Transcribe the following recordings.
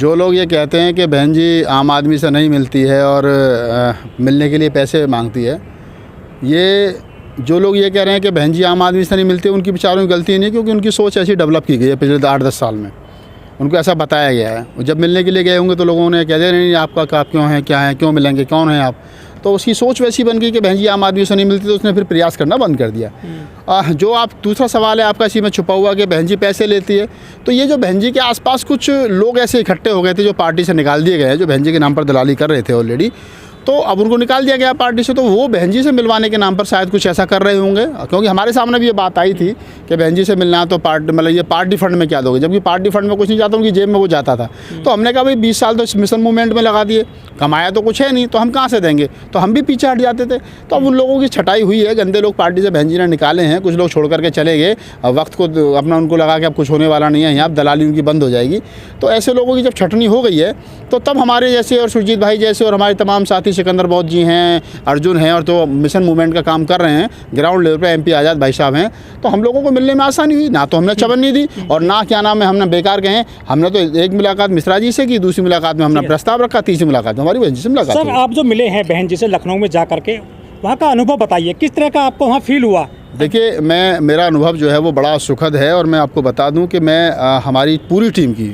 जो लोग ये कहते हैं कि बहन जी आम आदमी से नहीं मिलती है और मिलने के लिए पैसे मांगती है, ये जो लोग ये कह रहे हैं कि बहन जी आम आदमी से नहीं मिलती, उनकी बेचारों की गलती नहीं, क्योंकि उनकी सोच ऐसी डेवलप की गई है पिछले 8-10 साल में। उनको ऐसा बताया गया है। जब मिलने के लिए गए होंगे तो लोगों ने कह दिया नहीं आपका क्या क्यों है, क्या है, क्यों मिलेंगे, कौन है आप। तो उसकी सोच वैसी बन गई कि बहन जी आम आदमी से नहीं मिलती, तो उसने फिर प्रयास करना बंद कर दिया। जो आप दूसरा सवाल है आपका इसी में छुपा हुआ कि बहन जी पैसे लेती है, तो ये जो बहन जी के आसपास कुछ लोग ऐसे इकट्ठे हो गए थे जो पार्टी से निकाल दिए गए हैं, जो बहन जी के नाम पर दलाली कर रहे थे ऑलरेडी, तो अब उनको निकाल दिया गया पार्टी से। तो वो बहन जी से मिलवाने के नाम पर शायद कुछ ऐसा कर रहे होंगे, क्योंकि हमारे सामने भी ये बात आई थी कि बहन जी से मिलना है तो पार्टी मतलब ये पार्टी फंड में क्या दोगे, जबकि पार्टी फंड में कुछ नहीं जाता, उनकी जेब में वो जाता था। तो हमने कहा भाई 20 साल तो इस मिशन मूवमेंट में लगा दिए, कमाया तो कुछ है नहीं, तो हम कहाँ से देंगे, तो हम भी पीछे हट जाते थे। तो अब उन लोगों की छटाई हुई है, गंदे लोग पार्टी से बहन जी ने निकाले हैं, कुछ लोग छोड़ करके चले गए, वक्त को अपना उनको लगा कि अब कुछ होने वाला नहीं है, यहाँ दलाली उनकी बंद हो जाएगी। तो ऐसे लोगों की जब छटनी हो गई है, तो तब हमारे जैसे और सुरजीत भाई जैसे और हमारे तमाम साथी सिकंदर बौद्ध जी हैं, अर्जुन हैं, और तो मिशन मूवमेंट का काम कर रहे हैं ग्राउंड लेवल पे, MP आज़ाद भाई साहब हैं, तो हम लोगों को मिलने में आसानी हुई। ना तो हमने चवन्नी दी और ना क्या नाम है हमने बेकार कहे। हमने तो एक मुलाकात मिश्रा जी से की, दूसरी मुलाकात में हमने प्रस्ताव रखा, तीसरी मुलाकात में हमारी बहन जी से मुलाकात। सर आप जो मिले हैं बहन जी से लखनऊ में जा करके, वहाँ का अनुभव बताइए, किस तरह का आपको वहाँ फील हुआ? देखिए मेरा अनुभव जो है वो बड़ा सुखद है, और मैं आपको बता दूं कि मैं हमारी पूरी टीम की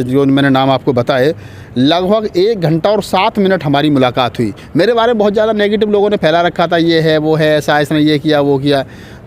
जो मैंने नाम आपको बताए, लगभग 1 घंटा और 7 मिनट हमारी मुलाकात हुई। मेरे बारे में बहुत ज़्यादा नेगेटिव लोगों ने फैला रखा था, ये है वो है, ऐसा इसने ये किया वो किया।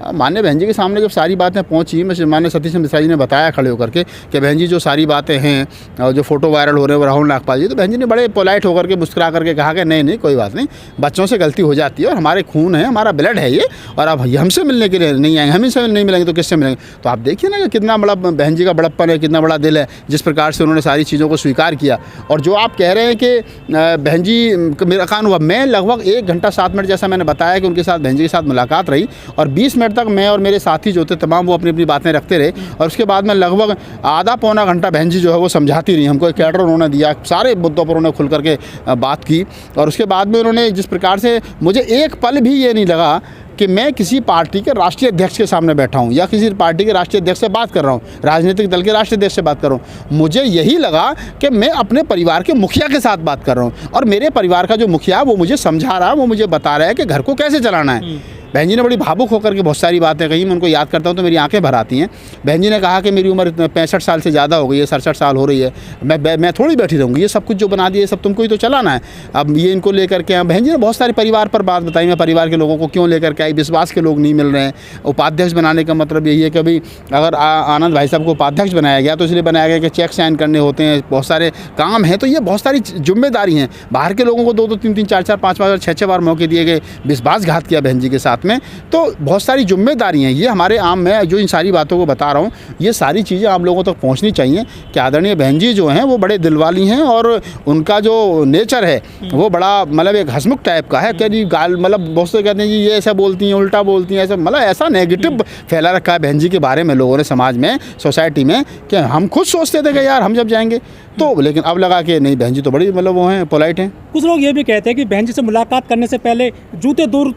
माननीय बहन जी के सामने जब सारी बातें पहुंची, माननीय सतीश मिश्रा जी ने बताया खड़े होकर के कि बहन जी जो सारी बातें हैं और जो फ़ोटो वायरल हो रहे हैं राहुल नागपाल जी, तो बहन जी ने बड़े पोलाइट होकर के मुस्कुरा करके कहा कि नहीं कोई बात नहीं, बच्चों से गलती हो जाती है और हमारे खून है, हमारा ब्लड है ये, और अब हमसे मिलने के लिए नहीं आएंगे, हम इनसे नहीं मिलेंगे तो किससे मिलेंगे। तो आप देखिए ना कि कितना बड़ा बहन जी का बड़प्पन है, कितना बड़ा दिल है, जिस प्रकार से उन्होंने सारी चीज़ों को स्वीकार किया। और जो आप कह रहे हैं कि बहन जी मेरा कान हुआ, मैं लगभग 1 घंटा 7 मिनट जैसा मैंने बताया कि उनके साथ बहन जी के साथ मुलाकात रही, और 20 मिनट तक मैं और मेरे साथी जो थे तमाम वो अपनी अपनी बातें रखते रहे, और उसके बाद में लगभग आधा पौना घंटा बहन जी जो है वो समझाती रही हमको। एक कैडर उन्होंने दिया, सारे मुद्दों पर उन्होंने खुल करके बात की, और उसके बाद में उन्होंने जिस प्रकार से, मुझे एक पल भी ये नहीं लगा कि मैं किसी पार्टी के राष्ट्रीय अध्यक्ष के सामने बैठा हूं या किसी पार्टी के राष्ट्रीय अध्यक्ष से बात कर रहा हूं, राजनीतिक दल के राष्ट्रीय अध्यक्ष से बात कर रहा हूं। मुझे यही लगा कि मैं अपने परिवार के मुखिया के साथ बात कर रहा हूं, और मेरे परिवार का जो मुखिया वो मुझे समझा रहा है, वो मुझे बता रहा है कि घर को कैसे चलाना है। बहन जी ने बड़ी भावुक होकर के बहुत सारी बातें कही, मैं उनको याद करता हूँ तो मेरी आंखें भर आती हैं। बहन जी ने कहा कि मेरी उम्र 65 साल से ज़्यादा हो गई है, 67 साल हो रही है, मैं थोड़ी बैठी रहूँगी, ये सब कुछ जो बना दिया ये सब तुमको ही तो चलाना है। अब ये इनको लेकर के बहन जी ने बहुत सारे परिवार पर बात बताई, मैं परिवार के लोगों को क्यों लेकर के आई, विश्वास के लोग नहीं मिल रहे हैं। उपाध्यक्ष बनाने का मतलब यही है कि भाई अगर आनंद भाई साहब को उपाध्यक्ष बनाया गया तो इसलिए बनाया गया कि चेक साइन करने होते हैं, बहुत सारे काम हैं, तो ये बहुत सारी जिम्मेदारी हैं। बाहर के लोगों को 2-2, 3-3, 4-4, 5-5 और 6-6 बार मौके दिए गए, विश्वासघात किया बहन जी के साथ में, तो बहुत सारी जिम्मेदारी हैं। ये हमारे आम में जो इन सारी बातों को बता रहा हूँ, ये सारी चीज़ें आप लोगों तक पहुँचनी चाहिए कि आदरणीय बहन जी जो हैं वो बड़े दिलवाली हैं, और उनका जो नेचर है वो बड़ा मतलब एक हंसमुख टाइप का है। कि गाल मतलब बहुत से कहते हैं जी ये ऐसा बोलती हैं, उल्टा बोलती हैं, ऐसा मतलब ऐसा नेगेटिव फैला रखा है बहन जी के बारे में लोगों ने समाज में, सोसाइटी में, कि हम खुद सोचते थे कि यार हम जब जाएंगे तो, लेकिन अब लगा कि नहीं बहन जी तो बड़ी मतलब वो हैं, पोलाइट हैं। कुछ लोग ये भी कहते हैं कि बहन जी से मुलाकात करने से पहले जूते दूर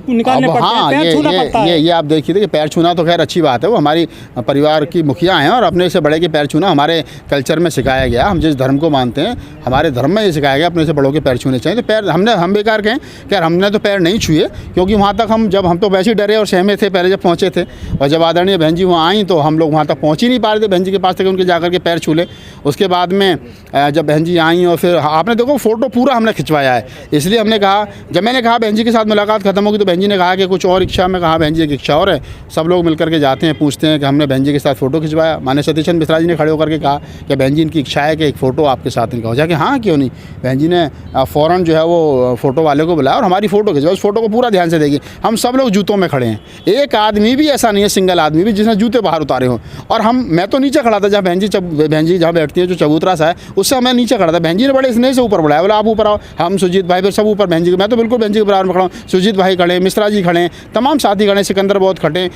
निकालने पड़ते हैं, पैर छूना पड़ता है। ये आप देखिए कि पैर छूना तो खैर अच्छी बात है, वो हमारी परिवार की मुखिया हैं, और अपने से बड़े के पैर छूना हमारे कल्चर में सिखाया गया। हम जिस धर्म को मानते हैं, हमारे धर्म में ये सिखाया गया अपने से बड़ों के पैर छूने चाहिए। तो पैर हम बेकार कहें कि हमने तो पैर नहीं छुए, क्योंकि वहाँ तक हम तो वैसे ही डरे और सहमे थे पहले जब पहुँचे थे, और जब आदरणीय बहन जी वहाँ आई तो हम लोग वहाँ तक पहुँच ही नहीं पा रहे थे बहन जी के पास तक उनके जाकर के पैर छू ले। उसके बाद में जब बहन जी आई और फिर आपने देखो फ़ोटो पूरा हमने खिंचवाया है, इसलिए हमने कहा, जब मैंने कहा बहन जी के साथ मुलाकात खत्म होगी तो बहन जी ने कहा कि कुछ और इच्छा, में कहा बहन जी एक इच्छा और है। सब लोग मिलकर के जाते हैं, पूछते हैं कि हमने बहन जी के साथ फ़ोटो खिंचवाया। माननीय सतीश मिश्रा जी ने खड़े होकर के कहा कि बहन जी इनकी इच्छा है कि एक फ़ोटो आपके साथ इनका हो जाए। कि हाँ क्यों नहीं। बहन जी ने फ़ौरन जो है वो फ़ोटो वाले को बुलाया और हमारी फ़ोटो खिंचवाई। उस फ़ोटो को पूरा ध्यान से देखिए, हम सब लोग जूतों में खड़े हैं, एक आदमी भी ऐसा नहीं है, सिंगल आदमी भी जिसने जूते बाहर उतारे हों। और मैं तो नीचे खड़ा था, जहाँ बहन जी जहाँ बैठती है, जो चबूतरा सा है, उससे मैं नीचे खड़ा था। बहन जी ने बड़े स्नेह से ऊपर बुलाया, बोला आप ऊपर आओ, हम सुजीत भाई फिर सब ऊपर बहन जी, मैं तो बिल्कुल बहन जी के बराबर में खड़ा हूँ। सुजीत भाई खड़े, मिश्रा जी खड़े, तमाम साथी खड़े, सिकंदर बौद्ध खड़े,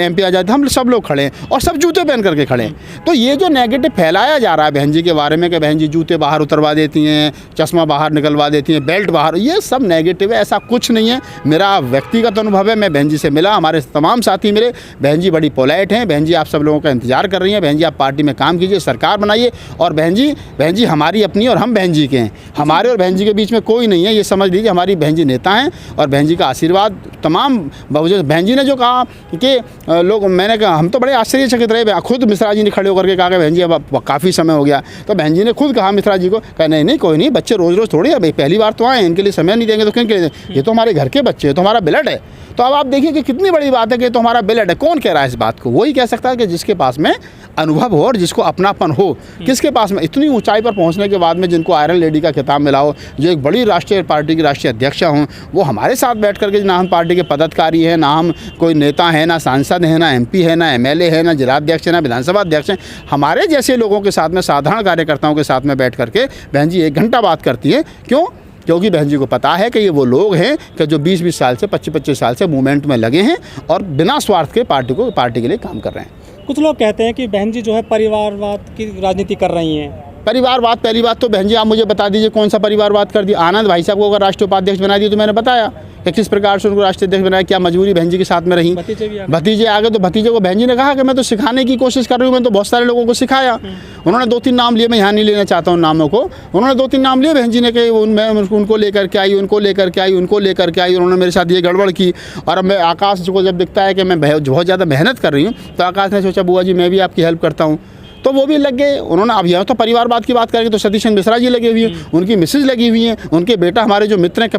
MP आज़ाद, हम सब लोग खड़े हैं और सब जूते पहन करके खड़े हैं। तो ये जो नेगेटिव फैलाया जा रहा है बहन जी के बारे में कि बहन जी जूते बाहर उतरवा देती हैं, चश्मा बाहर निकलवा देती हैं, बेल्ट बाहर, ये सब नेगेटिव है, ऐसा कुछ नहीं है। मेरा व्यक्तिगत अनुभव है, मैं बहन जी से मिला, हमारे तमाम साथी मिले, बहन जी बड़ी पोलाइट हैं। बहन जी आप सब लोगों का इंतजार कर रही हैं, बहन जी आप पार्टी में काम कीजिए, सरकार बनाइए, और बहन जी बहन जी हमारी अपनी और हम बहन जी के हैं, हमारे और बहन जी के बीच में कोई नहीं है। ये समझ लीजिए हमारी बहन जी नेता हैं और बहन जी का आशीर्वाद तमाम बहुजन। बहन जी ने जो कहा कि लोग, मैंने कहा हम तो बड़े आश्चर्यचकित रहे, खुद मिश्रा जी ने खड़े होकर के कहा कि बहन जी अब काफ़ी समय हो गया, तो बहन जी ने खुद कहा मिश्रा जी को, कहा नहीं नहीं कोई नहीं, बच्चे रोज़ रोज़ थोड़ी है, पहली बार तो आए, इनके लिए समय नहीं देंगे तो किन के लिए, ये तो हमारे घर के बच्चे हैं, तो हमारा ब्लड है। तो अब आप देखिए कि कितनी बड़ी बात है कि तो हमारा ब्लड है। कौन कह रहा है इस बात को? वही कह सकता है कि जिसके पास में अनुभव हो और जिसको अपनापन हो। किसके पास में इतनी ऊंचाई पर पहुंचने के बाद में जिनको आयरन लेडी का खिताब मिला हो, जो एक बड़ी राष्ट्रीय पार्टी की राष्ट्रीय अध्यक्षा हों, वो हमारे साथ बैठ करके, ना हम पार्टी के पदाधिकारी हैं, ना हम कोई नेता हैं, ना सांसद हैं, ना MP है, ना MLA है, ना जिलाध्यक्ष है, ना विधानसभा अध्यक्ष हैं, हमारे जैसे लोगों के साथ में, साधारण कार्यकर्ताओं के साथ में बैठ करके बहन जी 1 घंटा बात करती हैं। क्यों? क्योंकि बहन जी को पता है कि ये वो लोग हैं कि जो 20-20 साल से 25-25 साल से मूवमेंट में लगे हैं और बिना स्वार्थ के पार्टी के लिए काम कर रहे हैं। कुछ लोग कहते हैं कि बहन जी जो है परिवारवाद की राजनीति कर रही हैं। परिवारवाद, पहली बात तो बहन जी आप मुझे बता दीजिए कौन सा परिवारवाद कर दिया? आनंद भाई साहब को अगर राष्ट्रीय उपाध्यक्ष बना दिया तो मैंने बताया कि किस प्रकार से उनको राष्ट्रीय अध्यक्ष बनाया, क्या मजबूरी बहन जी के साथ में रही। भतीजे आ गए तो भतीजे को बहन जी ने कहा कि मैं तो सिखाने की कोशिश कर रही हूँ, मैं तो बहुत सारे लोगों को सिखाया। उन्होंने 2-3 नाम लिए, मैं यहाँ नहीं लेना चाहता हूँ नामों को, उन्होंने 2-3 नाम लिए बहन जी ने, कि उनको लेकर के आई, उनको लेकर के आई, उनको लेकर के आई, उन्होंने मेरे साथ ये गड़बड़ की। और अब मैं आकाश को जब दिखता है कि मैं बहुत ज़्यादा मेहनत कर रही हूँ, तो आकाश ने सोचा बुआ जी मैं भी आपकी हेल्प करता हूँ, तो वो भी लग गए। उन्होंने, अब यहाँ तो परिवारवाद की बात करेंगे तो सतीश चंद्र मिश्रा जी लगे हुए हैं, उनकी मिसेज लगी हुई हैं, उनके बेटा हमारे जो मित्र हैं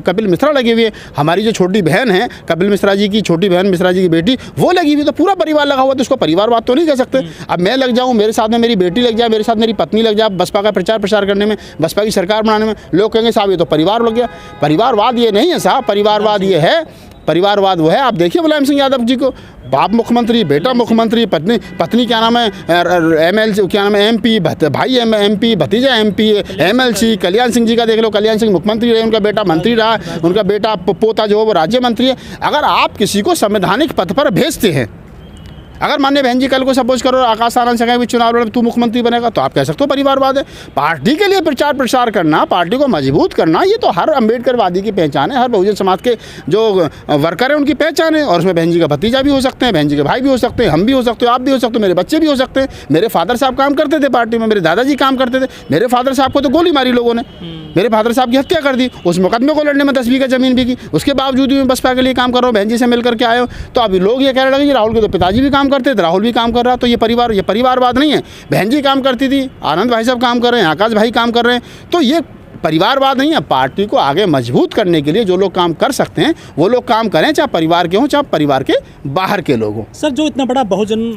कपिल मिश्रा लगे हुए हैं, हमारी जो छोटी बहन है कपिल मिश्रा जी की छोटी बहन मिश्रा जी की बेटी वो लगी हुई, तो पूरा परिवार लगा हुआ, तो उसको परिवारवाद तो नहीं कह सकते। अब मैं लग जाऊँ, मेरे साथ में मेरी बेटी लग जाए, मेरे साथ मेरी पत्नी लग जाए बसपा का प्रचार प्रसार करने में, बसपा की सरकार बनाने में, लोग कहेंगे साहब ये तो परिवार लग गया। परिवारवाद ये नहीं है साहब, परिवारवाद ये है, परिवारवाद वो है। आप देखिए मुलायम सिंह यादव जी को, बाप मुख्यमंत्री, बेटा मुख्यमंत्री, पत्नी क्या नाम है MLC, क्या नाम है MP, भाई MP, भतीजा MP, MLC। कल्याण सिंह जी का देख लो, कल्याण सिंह मुख्यमंत्री रहे, उनका बेटा मंत्री रहा, उनका बेटा पोता जो है वो राज्य मंत्री है। अगर आप किसी को संवैधानिक पद पर भेजते हैं, अगर माननीय बहन जी कल को सपोज करो आकाश आनंद से भी चुनाव लड़े तू मुख्यमंत्री बनेगा, तो आप कह सकते हो परिवारवाद है। पार्टी के लिए प्रचार प्रसार करना, पार्टी को मजबूत करना, ये तो हर अम्बेडकरवादी की पहचान है, हर बहुजन समाज के जो वर्कर हैं उनकी पहचान है। और उसमें बहन जी का भतीजा भी हो सकते हैं, बहन जी के भाई भी हो सकते हैं, हम भी हो सकते हो, आप भी हो सकते हो, मेरे बच्चे भी हो सकते हैं। मेरे फादर साहब काम करते थे पार्टी में, मेरे दादाजी काम करते थे, मेरे फादर साहब को तो गोली मारी लोगों ने, मेरे फादर साहब की हत्या कर दी, उस मुकदमे को लड़ने में 10 बीघा जमीन भी की, उसके बावजूद भी मैं बसपा के लिए काम कर रहा हूँ, बहन जी से मिल करके आए हो। तो अभी लोग ये कह रहे हैं राहुल के तो पिताजी भी काम करते थे, राहुल भी काम कर रहा, तो ये परिवारवाद नहीं है। बहन जी काम करती थी, आनंद भाई साहब काम कर रहे हैं, आकाश भाई काम कर रहे हैं, तो ये परिवारवाद नहीं है। पार्टी को आगे मजबूत करने के लिए जो लोग काम कर सकते हैं वो लोग काम करें, चाहे परिवार के हों चाहे परिवार के बाहर के लोग हों। सर, जो इतना बड़ा बहुजन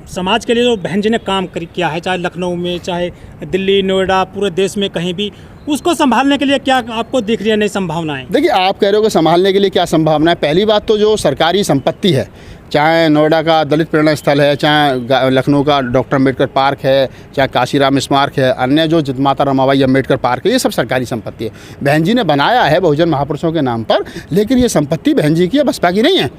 समाज के लिए जो बहन जी ने काम किया है, चाहे लखनऊ में, चाहे दिल्ली, नोएडा, पूरे देश में कहीं भी, उसको संभालने के लिए क्या आपको दिख रही है नई संभावनाएं? देखिए, आप कह रहे हो कि संभालने के लिए क्या संभावना है। पहली बात तो जो सरकारी संपत्ति है, चाहे नोएडा का दलित प्रेरणा स्थल है, चाहे लखनऊ का डॉक्टर अम्बेडकर पार्क है, चाहे काशीराम स्मारक है, अन्य जो माता रमाबाई अम्बेडकर पार्क है, ये सब सरकारी संपत्ति है। बहन जी ने बनाया है बहुजन महापुरुषों के नाम पर, लेकिन ये संपत्ति बहन जी की है, बसपा की नहीं है।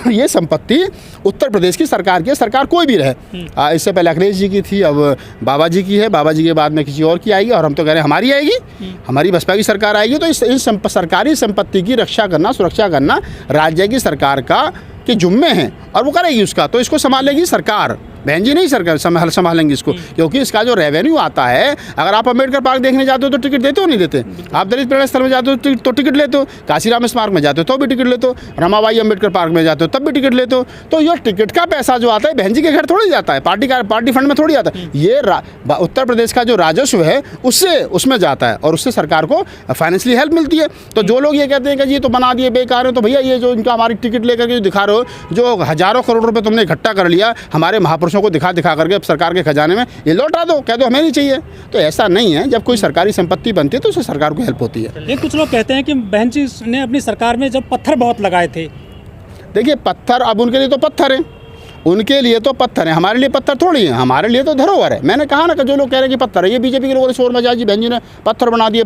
ये संपत्ति उत्तर प्रदेश की सरकार की है, सरकार कोई भी रहे। इससे पहले अखिलेश जी की थी, अब बाबा जी की है, बाबा जी के बाद में किसी और की आएगी, और हम तो कह रहे हैं हमारी आएगी, हमारी बसपा की सरकार आएगी। तो इस सरकारी संपत्ति की रक्षा करना, सुरक्षा करना राज्य की सरकार के जुम्मे हैं, और वो करेगी उसका, तो इसको संभालेगी सरकार, बहन जी नहीं सरकार संभालेंगे इसको। क्योंकि इसका जो रेवेन्यू आता है, अगर आप अम्बेडकर पार्क देखने जाते हो तो टिकट देते हो नहीं देते, आप दलित प्रेरणा स्थल में जाते हो तो टिकट लेते हो, काशीराम स्मारक में जाते हो तो भी टिकट लेते हो, रमाबाई अम्बेडकर पार्क में जाते हो तब भी टिकट लेते हो। तो ये टिकट का पैसा जो आता है बहन जी के घर थोड़ी जाता है, पार्टी फंड में थोड़ी आता है, ये उत्तर प्रदेश का जो राजस्व है उसमें जाता है, और उससे सरकार को फाइनेंशियली हेल्प मिलती है। तो जो लोग ये कहते हैं कि ये तो बना दिए बेकार है, तो भैया ये जो इनका हमारी टिकट लेकर के दिखा रहे हो, जो हज़ारों करोड़ रुपये तुमने इकट्ठा कर लिया हमारे महापुरुषों को दिखा करके अब सरकार के खजाने में, ये लौटा दो, कह दो हमें नहीं चाहिए। तो ऐसा नहीं है, जब कोई सरकारी संपत्ति बनती है तो उससे सरकार को हेल्प होती है। लेकिन कुछ लोग कहते हैं कि बहन जी ने अपनी सरकार में जब पत्थर बहुत लगाए थे। देखिए, पत्थर अब उनके लिए तो पत्थर है, उनके लिए तो पत्थर है, हमारे लिए पत्थर थोड़ी है, हमारे लिए तो धरोहर है। मैंने कहा ना कि जो लोग कह रहे हैं कि पत्थर है, ये बीजेपी के लोगों ने शोर मचाया जी बहन जी ने पत्थर बना दिए,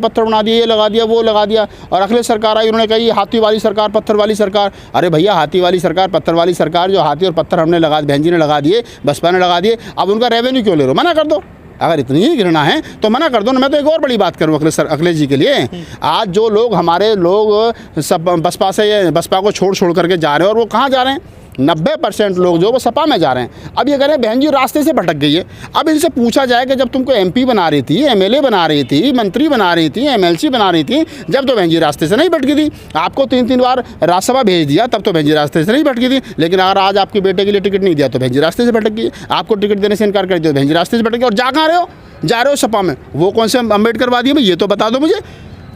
ये लगा दिया, वो लगा दिया। और अखिलेश सरकार आई, उन्होंने कही हाथी वाली सरकार, पत्थर वाली सरकार। अरे भैया, हाथी वाली सरकार, पत्थर वाली सरकार, जो हाथी और पत्थर हमने लगा, बहन जी ने लगा दिए, बसपा ने लगा दिए, अब उनका रेवेन्यू क्यों ले रहे हो? मना कर दो। अगर इतनी ही घृणा है तो मना कर दो ना। मैं तो एक और बड़ी बात करूँ अखिलेश जी के लिए, आज जो लोग हमारे लोग सब बसपा को छोड़ करके जा रहे हैं, और वो कहाँ जा रहे हैं? 90% लोग जो वो सपा में जा रहे हैं। अब ये कह रहे हैं बहन जी रास्ते से भटक गई है। अब इनसे पूछा जाए कि जब तुमको MP बना रही थी, MLA बना रही थी, मंत्री बना रही थी, MLC बना रही थी, जब तो बहन जी रास्ते से नहीं भटकी थी। आपको 3-3 बार राज्यसभा भेज दिया तब तो बहन जी रास्ते से नहीं भटकी थी। लेकिन अगर आज आपके बेटे के लिए टिकट नहीं दिया तो बहन जी रास्ते से भटक गई। आपको टिकट देने से इनकार कर दिया तो बहन जी रास्ते से भटक गई। और जा कहाँ रहे हो? जा रहे हो सपा में। वो कौन से अम्बेडकरवादी है ये तो बता दो मुझे।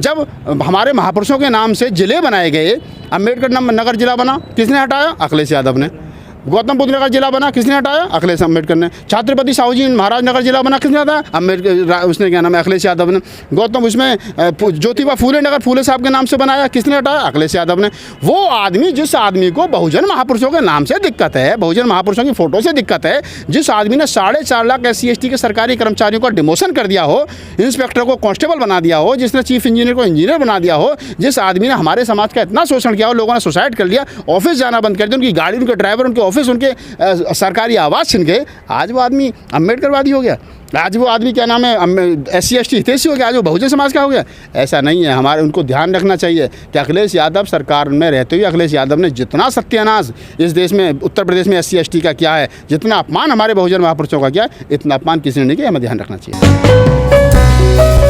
जब हमारे महापुरुषों के नाम से जिले बनाए गए, अम्बेडकर नगर जिला बना, किसने हटाया? अखिलेश यादव ने। गौतम बुद्ध नगर जिला बना, किसने हटाया? अखिलेश अम्बेडकर ने। छत्रपति साहू जी महाराज नगर जिला बना, किसने हटाया? अम्बेडकर, उसने क्या नाम है, अखिलेश यादव ने। गौतम उसमें ज्योतिबा फूले नगर फूले साहब के नाम से बनाया, किसने हटाया? अखिलेश यादव ने। वो आदमी, जिस आदमी को बहुजन महापुरुषों के नाम से दिक्कत है, बहुजन महापुरुषों की फोटो से दिक्कत है, जिस आदमी ने 4.5 लाख SC/ST के सरकारी कर्मचारियों का डिमोशन कर दिया हो, इंस्पेक्टर को कांस्टेबल बना दिया हो, जिसने चीफ इंजीनियर को इंजीनियर बना दिया हो, जिस आदमी ने हमारे समाज का इतना शोषण किया हो, लोगों ने सुसाइड कर लिया, ऑफिस जाना बंद कर दिया, उनकी गाड़ी, उनके ड्राइवर, उनके ऑफिस, उनके सरकारी आवास छिन गए। आज वो आदमी अम्बेडकरवादी हो गया। आज वो आदमी क्या नाम है, SC/ST हितैषी हो गया। आज वो बहुजन समाज का हो गया। ऐसा नहीं है। हमारे उनको ध्यान रखना चाहिए कि अखिलेश यादव सरकार में रहते हुए अखिलेश यादव ने जितना सत्यानाश इस देश में, उत्तर प्रदेश में SC/ST का किया है, जितना अपमान हमारे बहुजन महापुरुषों का किया है, इतना अपमान किसी ने नहीं किया। हमें ध्यान रखना चाहिए।